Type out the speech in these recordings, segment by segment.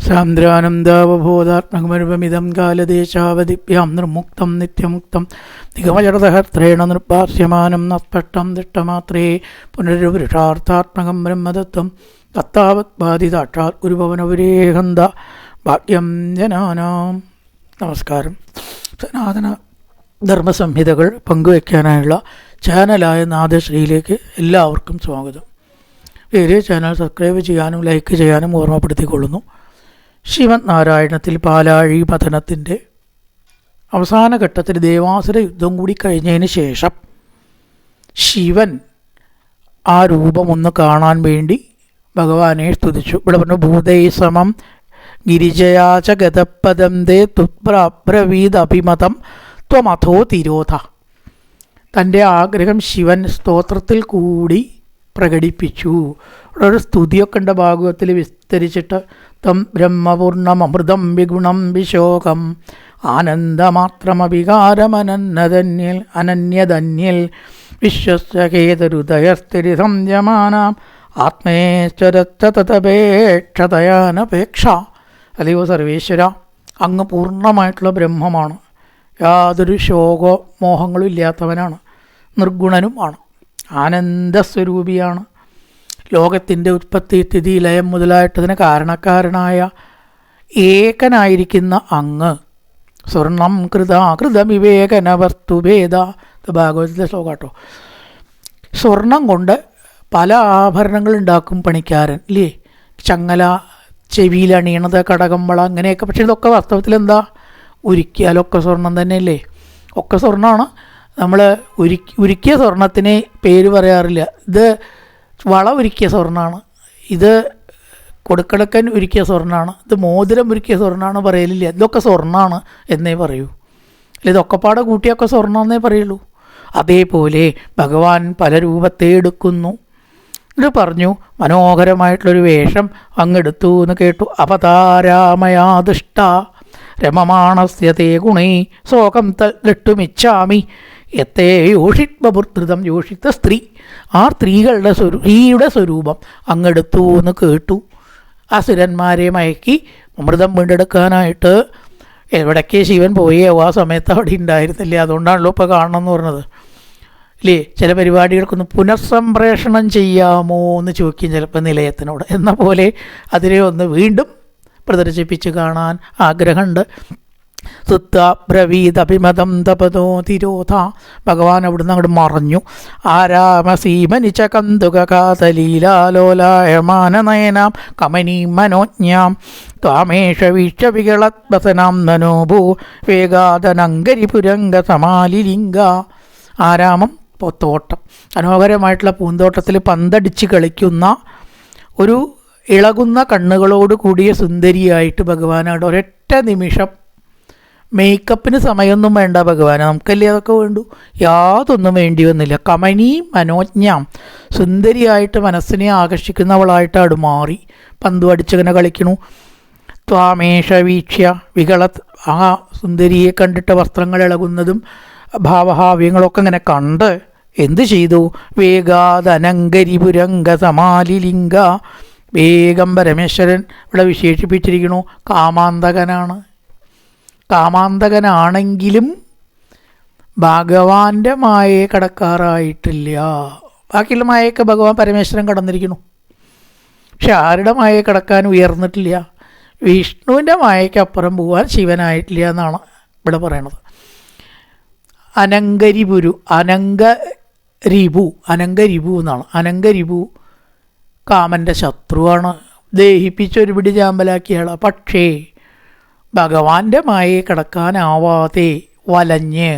സാന്ദ്രാനന്ദാവബോധാത്മകമരുപമിതം കാലദേശാവധിഭ്യാം നിർമുക്തം നിത്യമുക്തം നിഗമജടതഹർത്രേണ നിർഭാസ്യമാനം നസ്പഷ്ടം ദൃഷ്ടമാത്രേ പുനരുപുരുഷാർത്ഥാത്മകം ബ്രഹ്മതത്വം തത്താവത് ബാധിതാക്ഷാത് ഗുരുഭവനപുരേഹന്ത ഭാഗ്യം ജനാനാം. നമസ്കാരം. സനാതന ധർമ്മസംഹിതകൾ പങ്കുവയ്ക്കാനായുള്ള ചാനലായ നാദശ്രീയിലേക്ക് എല്ലാവർക്കും സ്വാഗതം. വേറെ ചാനൽ സബ്സ്ക്രൈബ് ചെയ്യാനും ലൈക്ക് ചെയ്യാനും ഓർമ്മപ്പെടുത്തിക്കൊള്ളുന്നു. ശ്രീമദ് നാരായണത്തിൽ പാലാഴി പതനത്തിൻ്റെ അവസാന ഘട്ടത്തിൽ ദേവാസുര യുദ്ധം കൂടി കഴിഞ്ഞതിന് ശേഷം ശിവൻ ആ രൂപമൊന്ന് കാണാൻ വേണ്ടി ഭഗവാനെ സ്തുതിച്ചു. ഇവിടെ പറഞ്ഞു, ഭൂതൈ സമം ഗിരിജയാച ഗതപദം ദേ തുബ്രവീത് അഭിമതം ത്വമഥോ തിരോധ. തൻ്റെ ആഗ്രഹം ശിവൻ സ്തോത്രത്തിൽ കൂടി പ്രകടിപ്പിച്ചു. ഇവിടെ ഒരു സ്തുതിയൊക്കെ ഉണ്ട് ഭാഗവത്തിൽ വിസ്തരിച്ചിട്ട്. തം ബ്രഹ്മപൂർണമൃതം വിഗുണം വിശോകം ആനന്ദമാത്രമവികാരമനന്യതന്യൽ അനന്യതന്യൽ വിശ്വസ്യകേതരുദയസ്ഥിരി സംയമാനാം ആത്മേശ്വരത്തതപേക്ഷതയാനപേക്ഷ. അല്ലയോ സർവേശ്വര, അങ്ങ് പൂർണ്ണമായിട്ടുള്ള ബ്രഹ്മമാണ്, യാതൊരു ശോകോ മോഹങ്ങളും ഇല്ലാത്തവനാണ്, നിർഗുണനുമാണ്, ആനന്ദസ്വരൂപിയാണ്. ലോകത്തിൻ്റെ ഉത്പത്തി സ്ഥിതി ലയം മുതലായിട്ടതിന് കാരണക്കാരനായ ഏകനായിരിക്കുന്ന അങ്ങ് സ്വർണം കൃതാകൃതവിവേകന വസ്തുഭേദ. ഭാഗവതത്തിലെ ശ്ലോകാട്ടോ. സ്വർണം കൊണ്ട് പല ആഭരണങ്ങൾ ഉണ്ടാക്കും പണിക്കാരൻ, ഇല്ലേ? ചങ്ങല, ചെവിയിലണിയണത്, കടകമ്പള, അങ്ങനെയൊക്കെ. പക്ഷേ ഇതൊക്കെ വാസ്തവത്തിൽ എന്താ? ഉരുക്കിയാലൊക്കെ സ്വർണം തന്നെയല്ലേ? ഒക്കെ സ്വർണ്ണമാണ്. നമ്മൾ ഉരുക്കിയ സ്വർണത്തിന് പേര് പറയാറില്ല. ഇത് വള ഉരുക്കിയ സ്വർണ്ണമാണ്, ഇത് കൊടുക്കടക്കൻ ഉരുക്കിയ സ്വർണ്ണമാണ്, ഇത് മോതിരം ഉരുക്കിയ സ്വർണ്ണമാണ് പറയലില്ല. ഇതൊക്കെ സ്വർണ്ണമാണ് എന്നേ പറയൂ. അല്ല, ഇതൊക്കെ പാടെ കൂട്ടിയൊക്കെ സ്വർണ്ണമെന്നേ പറയുള്ളൂ. അതേപോലെ ഭഗവാൻ പല രൂപത്തെ എടുക്കുന്നു. ഇത് പറഞ്ഞു, മനോഹരമായിട്ടുള്ളൊരു വേഷം അങ്ങെടുത്തു എന്ന് കേട്ടു. അവതാരാമയാദിഷ്ട രമമാണസ്യതേ ഗുണൈ ശോകം തട്ടുമിച്ഛാമി എത്തേ യോഷിത്വപുത്രിതം. യോഷിത്ത സ്ത്രീ, ആ സ്ത്രീയുടെ സ്വരൂപം അങ്ങെടുത്തു എന്ന് കേട്ടു. അസുരന്മാരെ മയക്കി അമൃതം വീണ്ടെടുക്കാനായിട്ട് എവിടേക്ക് ശിവൻ പോയേ ആ സമയത്ത് അവിടെ ഉണ്ടായിരുന്നില്ലേ? അതുകൊണ്ടാണല്ലോ ഇപ്പോൾ കാണണമെന്ന് പറഞ്ഞത്, ഇല്ലേ? ചില പരിപാടികൾക്കൊന്ന് പുനഃസംപ്രേഷണം ചെയ്യാമോ എന്ന് ചോദിക്കും ചിലപ്പോൾ നിലയത്തിനോട്. എന്ന പോലെ അതിനെ ഒന്ന് വീണ്ടും പ്രദർശിപ്പിച്ച് കാണാൻ ആഗ്രഹമുണ്ട്. സുബ്രവീതഭിമതം തപതോ തിരോധ. ഭഗവാൻ അവിടുന്ന് അങ്ങോട്ട് മറഞ്ഞു. ആരാമസീമനിച്ച കന്തുകാതലീലാലോലായമാനനയനാം കമനീം മനോജ്ഞാം ത്വാമേഷ വീക്ഷ വികളത്വസനാം നനോഭൂ വേഗാതനങ്കരിപുരംഗ സമാലിലിംഗ. ആരാമം, തോട്ടം, മനോഹരമായിട്ടുള്ള പൂന്തോട്ടത്തിൽ പന്തടിച്ച് കളിക്കുന്ന ഒരു ഇളകുന്ന കണ്ണുകളോട് കൂടിയ സുന്ദരിയായിട്ട് ഭഗവാനാണ്. ഒരൊറ്റ നിമിഷം മേക്കപ്പിന് സമയമൊന്നും വേണ്ട ഭഗവാന്, നമുക്കല്ലേ അതൊക്കെ വേണ്ടു. യാതൊന്നും വേണ്ടി വന്നില്ല. കമനീ മനോജ്ഞാം, സുന്ദരിയായിട്ട് മനസ്സിനെ ആകർഷിക്കുന്നവളായിട്ട് മാറി. പന്തു അടിച്ചങ്ങനെ കളിക്കണു. ത്വാമേഷ വീക്ഷ്യ വികള. ആ സുന്ദരിയെ കണ്ടിട്ട് വസ്ത്രങ്ങൾ ഇളകുന്നതും ഭാവഹാവ്യങ്ങളൊക്കെ ഇങ്ങനെ കണ്ട് എന്തു ചെയ്തു? വേഗാതനങ്കരിപുരംഗ സമാലിലിംഗ. വേഗം പരമേശ്വരൻ ഇവിടെ വിശേഷിപ്പിച്ചിരിക്കണു കാമാന്തകനാണ്. കാമാന്തകനാണെങ്കിലും ഭഗവാന്റെ മായയെ കടക്കാറായിട്ടില്ല. ബാക്കിയുള്ള മായയൊക്കെ ഭഗവാൻ പരമേശ്വരൻ കടന്നിരിക്കുന്നു. പക്ഷെ ആരുടെ മായയെ കടക്കാൻ ഉയർന്നിട്ടില്ല? വിഷ്ണുവിൻ്റെ മായയ്ക്ക് അപ്പുറം പോകാൻ ശിവനായിട്ടില്ല എന്നാണ് ഇവിടെ പറയണത്. അനങ്കരിപുരു, അനങ്കരിപു എന്നാണ്. അനങ്കരിപു കാമൻ്റെ ശത്രുവാണ്, ദഹിപ്പിച്ചൊരു പിടി ചാമ്പലാക്കിയാളാണ്. പക്ഷേ ഭഗവാന്റെ മായയെ കടക്കാനാവാതെ വലഞ്ഞ്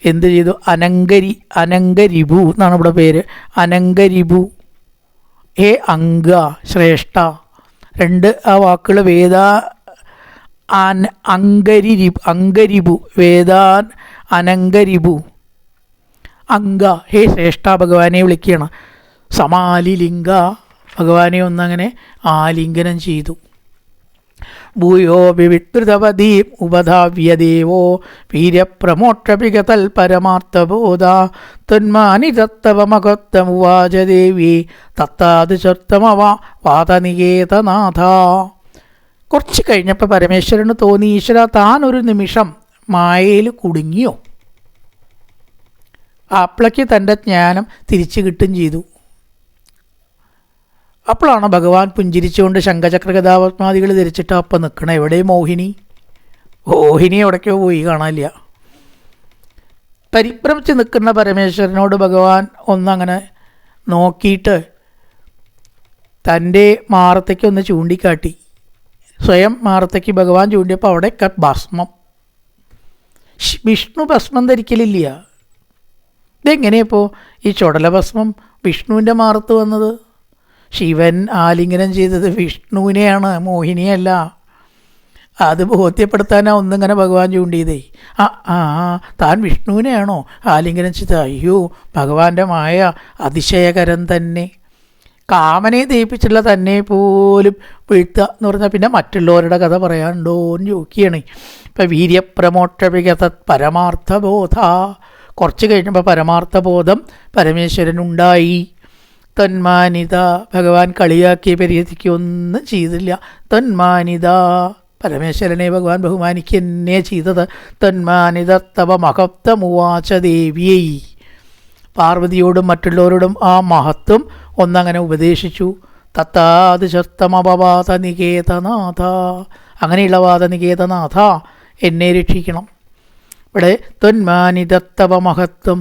എന്ത് ചെയ്തു? അനങ്കരിപു എന്നാണ് ഇവിടെ പേര്. അനങ്കരിപു, അംഗ, ശ്രേഷ്ഠ, രണ്ട് ആ വാക്കുകൾ അങ്കരിപു, വേദാൻ അനങ്കരിപു, അംഗ, ഹേ ശ്രേഷ്ഠ ഭഗവാനെ വിളിക്കുകയാണ്. സമാലിലിംഗ, ഭഗവാനെ ഒന്നങ്ങനെ ആലിംഗനം ചെയ്തു. ഭൂയോ വിവിത്രിതവതീം ഉപധാവ്യദേവോ വീര്യപ്രമോക്ഷപികതൽ പരമാർത്ഥബോധ തന്മാനി തത്തവമകത്തമുവാച ദേവി തത്താതിശർത്തമവ വാതനികേതനാഥ. കുറച്ച് കഴിഞ്ഞപ്പോൾ പരമേശ്വരന് തോന്നി, ഈശ്വര താൻ ഒരു നിമിഷം മായയിൽ കുടുങ്ങിയോ? അപ്പോഴേക്ക് തൻ്റെ ജ്ഞാനം തിരിച്ചു കിട്ടും ചെയ്തു. അപ്പോഴാണ് ഭഗവാൻ പുഞ്ചിരിച്ചുകൊണ്ട് ശംഖചക്രഗദാപത്മാദികൾ ധരിച്ചിട്ട് അപ്പം നിൽക്കണം. എവിടെ മോഹിനി? മോഹിനി എവിടേക്കോ പോയി, കാണാനില്ല. പരിഭ്രമിച്ച് നിൽക്കുന്ന പരമേശ്വരനോട് ഭഗവാൻ ഒന്നങ്ങനെ നോക്കിയിട്ട് തൻ്റെ മാറത്തേക്ക് ഒന്ന് ചൂണ്ടിക്കാട്ടി. സ്വയം മാറത്തേക്ക് ഭഗവാൻ ചൂണ്ടിയപ്പോൾ അവിടെയൊക്കെ ഭസ്മം. വിഷ്ണു ഭസ്മം ധരിക്കലില്ല. ഇതെങ്ങനെയപ്പോൾ ഈ ചുടലഭസ്മം വിഷ്ണുവിൻ്റെ മാറത്ത് വന്നത്? ശിവൻ ആലിംഗനം ചെയ്തത് വിഷ്ണുവിനെയാണ്, മോഹിനിയല്ല. അത് ബോധ്യപ്പെടുത്താനാ ഒന്നിങ്ങനെ ഭഗവാൻ ചൂണ്ടിയതേ. താൻ വിഷ്ണുവിനെയാണോ ആലിംഗനം ചെയ്തത്? അയ്യോ, ഭഗവാന്റെ മായ അതിശയകരം തന്നെ. കാമനെ ദയിപ്പിച്ചുള്ള തന്നെ പോലും വീഴ്ത്തുക എന്ന് പറഞ്ഞാൽ പിന്നെ മറ്റുള്ളവരുടെ കഥ പറയാനുണ്ടോ എന്ന് ചോദിക്കുകയാണ്. ഇപ്പം വീര്യപ്രമോക്ഷവികത പരമാർത്ഥബോധ. കുറച്ച് കഴിഞ്ഞപ്പോൾ പരമാർത്ഥബോധം പരമേശ്വരനുണ്ടായി. തന്മാനിത, ഭഗവാൻ കളിയാക്കി പരിഹരിക്കുകയൊന്നും ചെയ്തില്ല. തന്മാനിത, പരമേശ്വരനെ ഭഗവാൻ ബഹുമാനിക്കുന്നേ ചെയ്തത്. തന്മാനിത തവ മഹത്വമുവാച ദേവിയൈ, പാർവതിയോടും മറ്റുള്ളവരോടും ആ മഹത്വം ഒന്നങ്ങനെ ഉപദേശിച്ചു. തത്താതിശസ്തമപവാത നികേതനാഥ, അങ്ങനെയുള്ള വാദനികേതനാഥ എന്നെ രക്ഷിക്കണം. ഇവിടെ ത്വന്മാനിതത്തവ മഹത്വം,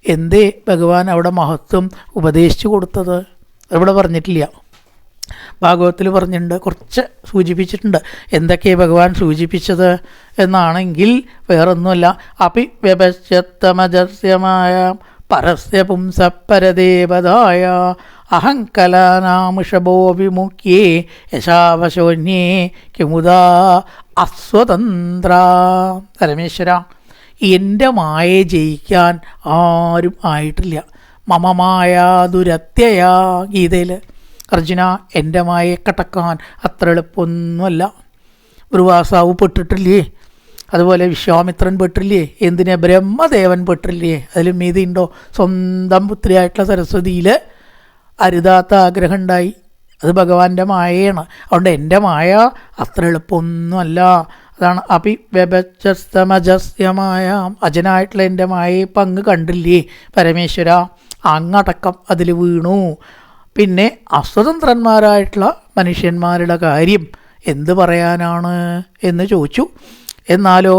എന്തേ ഭഗവാൻ അവിടെ മഹത്വം ഉപദേശിച്ചു കൊടുത്തത്? അതിവിടെ പറഞ്ഞിട്ടില്ല. ഭാഗവത്തിൽ പറഞ്ഞിട്ടുണ്ട്, കുറച്ച് സൂചിപ്പിച്ചിട്ടുണ്ട്. എന്തൊക്കെയാണ് ഭഗവാൻ സൂചിപ്പിച്ചത് എന്നാണെങ്കിൽ വേറൊന്നുമല്ല. അപി വ്യപശ്യത്തമജസ്യമായ പരസ്യ പുംസപരദേവതായ അഹങ്കലാനാമുഷഭോ വിമുഖ്യേ യശാവശോന്യേ കിമുദാ അസ്വതന്ത്ര. പരമേശ്വര, എൻ്റെ മായയെ ജയിക്കാൻ ആരും ആയിട്ടില്ല. മമമായ ദുരത്യയാ, ഗീതയിൽ അർജുന, എൻ്റെ മായയെ കടക്കാൻ അത്ര എളുപ്പമൊന്നുമല്ല. ദുർവാസാവ് പെട്ടിട്ടില്ലേ? അതുപോലെ വിശ്വാമിത്രൻ പെട്ടില്ലേ? എന്തിനെ ബ്രഹ്മദേവൻ പെട്ടില്ലേ? അതിൽ മീതിയുണ്ടോ? സ്വന്തം പുത്രിയായിട്ടുള്ള സരസ്വതിയിൽ അരുതാത്ത ആഗ്രഹം ഉണ്ടായി. അത് ഭഗവാന്റെ മായയാണ്. അതുകൊണ്ട് എൻ്റെ മായ അത്ര എളുപ്പമൊന്നുമല്ല. അതാണ് അപി വ്യപചസ്തമജസ്യമായ, അജനായിട്ടുള്ള എൻ്റെ മായയെ പങ്ക് കണ്ടില്ലേ പരമേശ്വര? അങ്ങടക്കം അതിൽ വീണു. പിന്നെ അസ്വതന്ത്രന്മാരായിട്ടുള്ള മനുഷ്യന്മാരുടെ കാര്യം എന്ത് പറയാനാണ് എന്ന് ചോദിച്ചു. എന്നാലോ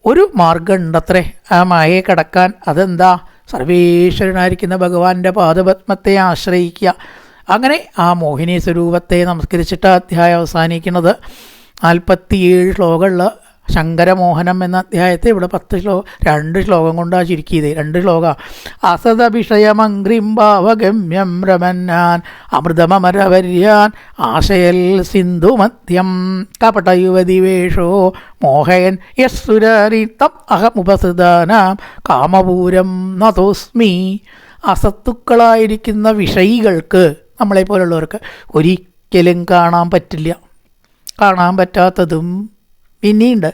ഒരു മാർഗം ഉണ്ടത്രേ ആ മായയെ കടക്കാൻ. അതെന്താ? സർവേശ്വരനായിരിക്കുന്ന ഭഗവാന്റെ പാദപത്മത്തെ ആശ്രയിക്കുക. അങ്ങനെ ആ മോഹിനി സ്വരൂപത്തെ നമസ്കരിച്ചിട്ട് അധ്യായം അവസാനിക്കുന്നത്. 47 ശ്ലോകമുള്ള ശങ്കരമോഹനം എന്ന അധ്യായത്തെ ഇവിടെ 2 ശ്ലോകം കൊണ്ടാണ് ചുരുക്കിയത്. 2 ശ്ലോക. അസതഭിഷയമംഗ്രിം ഭാവഗമ്യം രമന്നാൻ അമൃതമരവര്യാൻ ആശയൽ സിന്ധുമധ്യം കപട യുവതിവേഷോ മോഹയൻ യസ്സുരരിത്തം അഹമുപസൃതാനാം കാമപൂരം നതോസ്മി. അസത്തുക്കളായിരിക്കുന്ന വിഷയികൾക്ക്, നമ്മളെപ്പോലുള്ളവർക്ക് ഒരിക്കലും കാണാൻ പറ്റില്ല. കാണാൻ പറ്റാത്തതും പിന്നെയുണ്ട്.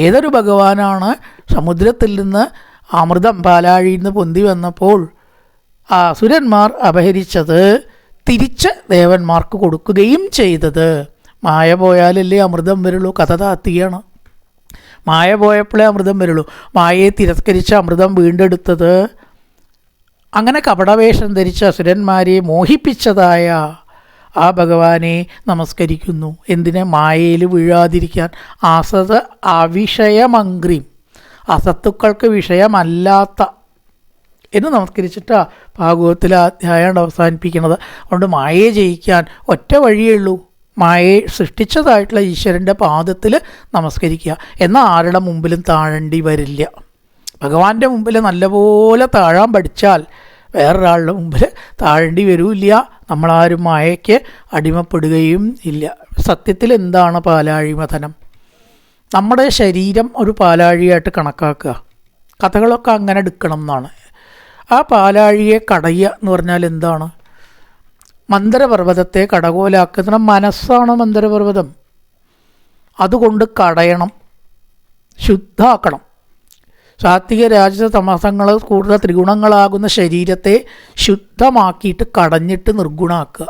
ഏതൊരു ഭഗവാനാണ് സമുദ്രത്തിൽ നിന്ന് അമൃതം പാലാഴിയിൽ നിന്ന് പൊന്തി വന്നപ്പോൾ ആ അസുരന്മാർ അപഹരിച്ചത് തിരിച്ച് ദേവന്മാർക്ക് കൊടുക്കുകയും ചെയ്തത്? മായ പോയാലല്ലേ അമൃതം വരുള്ളൂ. കഥ താത്തിയാണ്. മായ പോയപ്പോഴേ അമൃതം വരുള്ളൂ. മായയെ തിരസ്കരിച്ച് അമൃതം വീണ്ടെടുത്തത് അങ്ങനെ കപടവേഷം ധരിച്ച അസുരന്മാരെ മോഹിപ്പിച്ചതായ ആ ഭഗവാനെ നമസ്കരിക്കുന്നു. എന്തിന്? മായയിൽ വീഴാതിരിക്കാൻ. അസത് അവിഷയമംഗ്രിം, അസത്തുക്കൾക്ക് വിഷയമല്ലാത്ത എന്ന് നമസ്കരിച്ചിട്ടാണ് ഭാഗവത്തിലെ അധ്യായമാണ് അവസാനിപ്പിക്കുന്നത്. അതുകൊണ്ട് മായയെ ജയിക്കാൻ ഒറ്റ വഴിയേ ഉള്ളൂ. മായയെ സൃഷ്ടിച്ചതായിട്ടുള്ള ഈശ്വരൻ്റെ പാദത്തിൽ നമസ്കരിക്കുക. എന്നാൽ ആരുടെ മുമ്പിലും താഴേണ്ടി വരില്ല. ഭഗവാന്റെ മുമ്പിൽ നല്ലപോലെ താഴാൻ പഠിച്ചാൽ വേറൊരാളുടെ മുമ്പിൽ താഴേണ്ടി വരില്ല. നമ്മളാരും മായയ്ക്ക് അടിമപ്പെടുകയും ഇല്ല. സത്യത്തിൽ എന്താണ് പാലാഴിമഥനം? നമ്മുടെ ശരീരം ഒരു പാലാഴിയായിട്ട് കണക്കാക്കുക. കഥകളൊക്കെ അങ്ങനെ എടുക്കണം എന്നാണ്. ആ പാലാഴിയെ കടയുക എന്ന് പറഞ്ഞാൽ എന്താണ്? മന്ദരപർവ്വതത്തെ കടകോലാക്കുന്ന മനസ്സാണ് മന്ദരപർവ്വതം. അതുകൊണ്ട് കടയണം, ശുദ്ധാക്കണം. സാത്വിക രാജസ തമസങ്ങൾ കൂടുതൽ ത്രിഗുണങ്ങളാകുന്ന ശരീരത്തെ ശുദ്ധമാക്കിയിട്ട് കടഞ്ഞിട്ട് നിർഗുണമാക്കുക.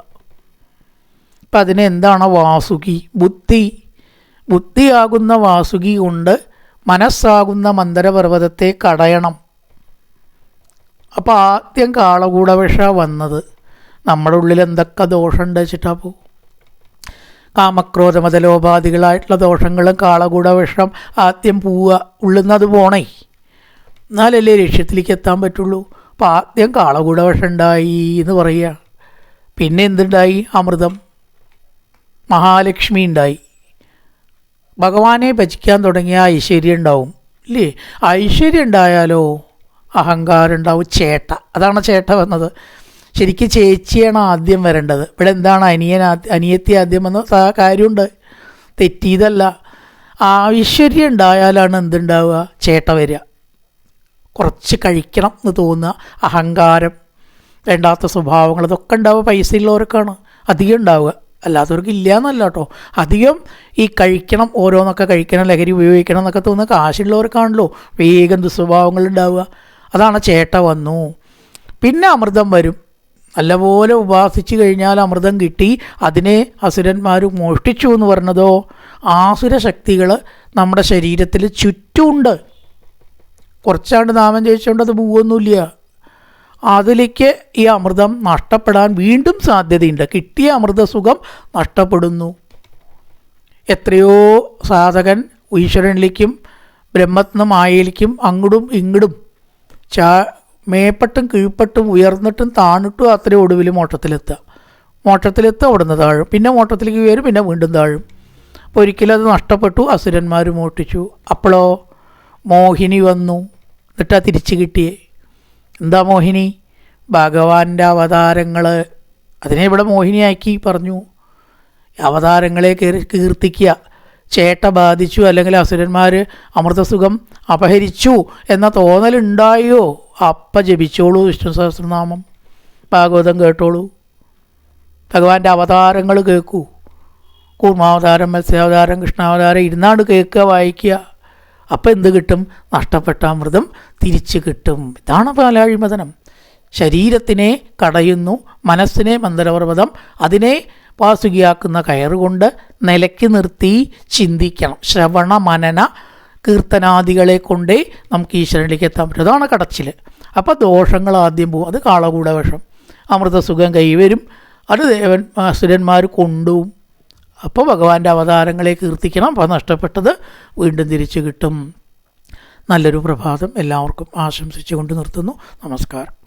അപ്പം അതിനെന്താണ് വാസുകി? ബുദ്ധിയാകുന്ന വാസുകി കൊണ്ട് മനസ്സാകുന്ന മന്ദരപർവ്വതത്തെ കടയണം. അപ്പോൾ ആദ്യം കാളകൂടവിഷ വന്നത് നമ്മുടെ ഉള്ളിൽ എന്തൊക്കെ ദോഷമുണ്ട് വെച്ചിട്ടാ പോ. കാമക്രോധമതലോപാധികളായിട്ടുള്ള ദോഷങ്ങളും കാളകൂടവിഷം ആദ്യം പോവുക, ഉള്ളുന്നത് പോണേ, എന്നാലല്ലേ ലക്ഷ്യത്തിലേക്ക് എത്താൻ പറ്റുള്ളൂ. അപ്പോൾ ആദ്യം കാളകൂടവിഷം ഉണ്ടായി എന്ന് പറയുക. പിന്നെ എന്തുണ്ടായി? അമൃതം, മഹാലക്ഷ്മി ഉണ്ടായി. ഭഗവാനെ ഭജിക്കാൻ തുടങ്ങിയ ഐശ്വര്യം ഉണ്ടാവും ഇല്ലേ? ഐശ്വര്യം ഉണ്ടായാലോ അഹങ്കാരം ഉണ്ടാവും, ചേട്ട. അതാണ് ചേട്ട വന്നത്. ശരിക്കും ചേച്ചിയാണ് ആദ്യം വരേണ്ടത്. ഇവിടെ എന്താണ് അനിയത്തി ആദ്യം വന്ന കാര്യമുണ്ട്, തെറ്റിയതല്ല. ഐശ്വര്യം ഉണ്ടായാലാണ് എന്തുണ്ടാവുക? ചേട്ട വരിക. കുറച്ച് കഴിക്കണം എന്ന് തോന്നുക, അഹങ്കാരം, വേണ്ടാത്ത സ്വഭാവങ്ങൾ, ഇതൊക്കെ ഉണ്ടാവുക പൈസ ഉള്ളവർക്കാണ് അധികം ഉണ്ടാവുക, അല്ലാത്തവർക്ക് ഇല്ല എന്നല്ല കേട്ടോ. അധികം ഈ കഴിക്കണം, ഓരോന്നൊക്കെ കഴിക്കണം, ലഹരി ഉപയോഗിക്കണം എന്നൊക്കെ തോന്നുന്ന കാശുള്ളവർക്കാണല്ലോ വേഗം ദുസ്വഭാവങ്ങൾ ഉണ്ടാവുക. അതാണ് ചേട്ട വന്നു. പിന്നെ അമൃതം വരും. നല്ലപോലെ ഉപാസിച്ച് കഴിഞ്ഞാൽ അമൃതം കിട്ടി. അതിനെ അസുരന്മാർ മോഷ്ടിച്ചു എന്ന് പറഞ്ഞതോ, ആസുര ശക്തികൾ നമ്മുടെ ശരീരത്തിൽ ചുറ്റുമുണ്ട്. കുറച്ചാണ്ട് നാമം ജയിച്ചുകൊണ്ട് അത് പോവൊന്നുമില്ല. അതിലേക്ക് ഈ അമൃതം നഷ്ടപ്പെടാൻ വീണ്ടും സാധ്യതയുണ്ട്. കിട്ടിയ അമൃതസുഖം നഷ്ടപ്പെടുന്നു. എത്രയോ സാധകൻ ഈശ്വരനിലേക്കും ബ്രഹ്മത്തിന് മായയിലേക്കും അങ്ങോട്ടും ഇങ്ങോട്ടും മേപ്പട്ടും കീഴ്പട്ടും ഉയർന്നിട്ടും താണിട്ടും അത്രയും ഒടുവിൽ മോക്ഷത്തിലെത്തുക അവിടുന്ന് താഴും, പിന്നെ മോക്ഷത്തിലേക്ക് വരും, പിന്നെ വീണ്ടും താഴും. അപ്പോൾ ഒരിക്കലും അത് നഷ്ടപ്പെട്ടു, അസുരന്മാർ മോഷ്ടിച്ചു. അപ്പോഴോ മോഹിനി വന്നു. എന്നിട്ടാ തിരിച്ചു കിട്ടിയേ. എന്താ മോഹിനി? ഭഗവാന്റെ അവതാരങ്ങൾ. അതിനെ ഇവിടെ മോഹിനിയാക്കി പറഞ്ഞു. അവതാരങ്ങളെ കീർത്തിക്കുക. ചേട്ട ബാധിച്ചു അല്ലെങ്കിൽ അസുരന്മാർ അമൃതസുഖം അപഹരിച്ചു എന്ന തോന്നലുണ്ടായോ, അപ്പം ജപിച്ചോളൂ വിഷ്ണു സഹസ്രനാമം, ഭാഗവതം കേട്ടോളൂ, ഭഗവാന്റെ അവതാരങ്ങൾ കേൾക്കൂ. കൂർമാവതാരം, മത്സ്യാവതാരം, കൃഷ്ണാവതാരം ഇരുന്നാണ്ട് കേൾക്കുക, വായിക്കുക. അപ്പം എന്ത് കിട്ടും? നഷ്ടപ്പെട്ട അമൃതം തിരിച്ചു കിട്ടും. ഇതാണ് പാലാഴിമതനം. ശരീരത്തിനെ കടയുന്നു, മനസ്സിനെ മന്ദരപർവ്വതം, അതിനെ വാസുകിയാക്കുന്ന കയറുകൊണ്ട് നിലയ്ക്ക് നിർത്തി ചിന്തിക്കണം. ശ്രവണ മനന കീർത്തനാദികളെ കൊണ്ടേ നമുക്ക് ഈശ്വരനിലേക്ക് എത്താൻ പറ്റും. അതാണ് കടച്ചിൽ. അപ്പോൾ ദോഷങ്ങൾ ആദ്യം പോകും. അത് കാളകൂടവിഷം. അമൃതസുഖം കൈവരും. അത് അസുരന്മാർ കൊണ്ടുപോകും. അപ്പോൾ ഭഗവാന്റെ അവതാരങ്ങളെ കീർത്തിക്കണം. അപ്പോൾ നഷ്ടപ്പെട്ടത് വീണ്ടും തിരിച്ചു കിട്ടും. നല്ലൊരു പ്രഭാതം എല്ലാവർക്കും ആശംസിച്ചുകൊണ്ട് നിർത്തുന്നു. നമസ്കാരം.